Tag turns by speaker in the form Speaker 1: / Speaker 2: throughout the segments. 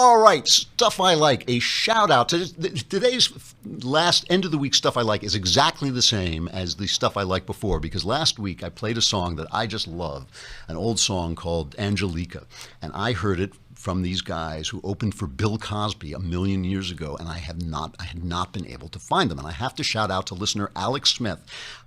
Speaker 1: All right, Stuff I Like. A shout out to today's last end of the week Stuff I Like is exactly the same as the Stuff I Like before, because last week I played a song that I just love, an old song called Angelika, and I heard it from these guys who opened for Bill Cosby a million years ago, and I had not been able to find them. And I have to shout out to listener Alex Smith.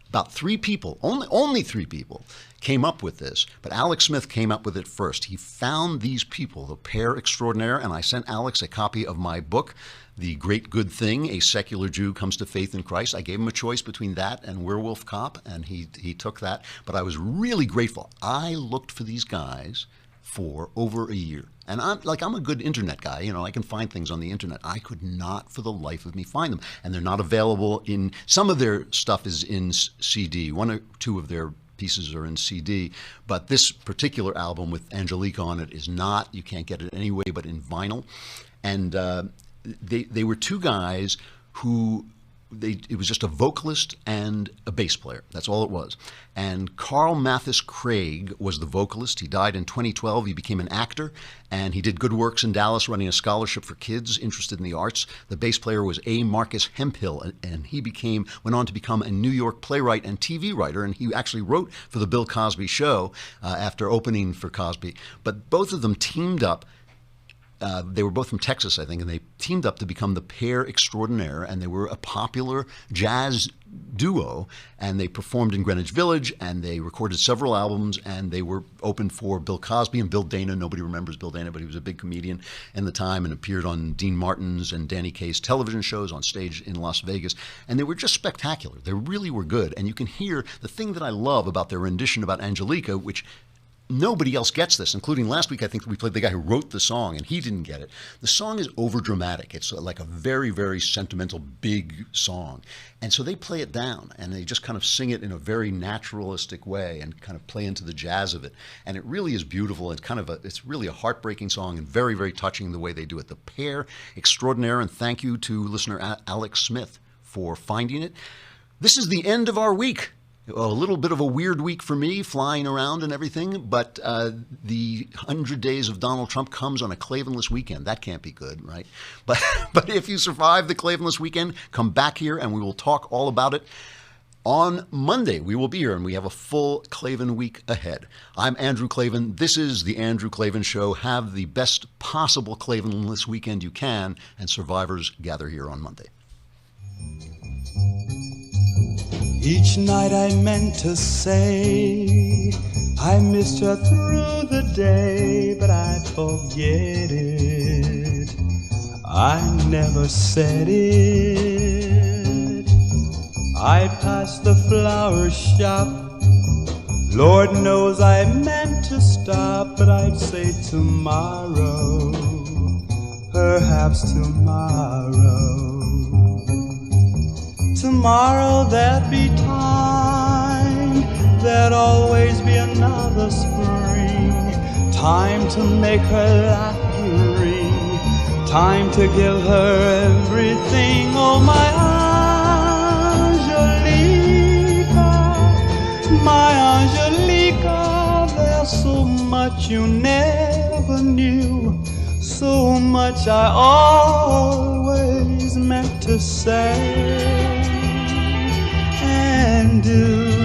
Speaker 1: About three people, only three people, came up with this, but Alex Smith came up with it first. He found these people, the pair extraordinaire, and I sent Alex a copy of my book, The Great Good Thing, A Secular Jew Comes to Faith in Christ. I gave him a choice between that and Werewolf Cop, and he took that. But I was really grateful. I looked for these guys for over a year. And I'm a good internet guy, you know, I can find things on the internet. I could not for the life of me find them. And they're not available in, some of their stuff is in CD. One or two of their pieces are in CD, but this particular album with Angelika on it is not. You can't get it anyway but in vinyl. And they were two guys who, it was just a vocalist and a bass player. That's all it was. And Carl Mathis Craig was the vocalist. He died in 2012. He became an actor, and he did good works in Dallas running a scholarship for kids interested in the arts. The bass player was A. Marcus Hemphill, and he went on to become a New York playwright and TV writer, and he actually wrote for the Bill Cosby Show after opening for Cosby. But both of them teamed up. They were both from Texas, I think, and they teamed up to become the pair extraordinaire, and they were a popular jazz duo, and they performed in Greenwich Village, and they recorded several albums, and they were open for Bill Cosby and Bill Dana. Nobody remembers Bill Dana, but he was a big comedian in the time and appeared on Dean Martin's and Danny Kaye's television shows on stage in Las Vegas, and they were just spectacular. They really were good, and you can hear the thing that I love about their rendition about Angelika, which nobody else gets this, including last week. I think we played the guy who wrote the song, and he didn't get it. The song is overdramatic. It's like a very, very sentimental, big song. And so they play it down, and they just kind of sing it in a very naturalistic way and kind of play into the jazz of it. And it really is beautiful. It's really a heartbreaking song and very, very touching the way they do it. The pair extraordinaire, and thank you to listener Alex Smith for finding it. This is the end of our week. A little bit of a weird week for me, flying around and everything, but the 100 Days of Donald Trump comes on a Klavanless weekend. That can't be good, right? But if you survive the Klavanless weekend, come back here and we will talk all about it. On Monday, we will be here, and we have a full Klavan week ahead. I'm Andrew Klavan. This is The Andrew Klavan Show. Have the best possible Klavanless weekend you can, and survivors gather here on Monday.
Speaker 2: Each night I meant to say I missed her through the day, but I'd forget it. I never said it. I passed the flower shop. Lord knows I meant to stop, but I'd say tomorrow, perhaps tomorrow. Tomorrow there'd be time, there'd always be another spring. Time to make her laughter ring, time to give her everything. Oh, my Angelika, there's so much you never knew, so much I always meant to say and do.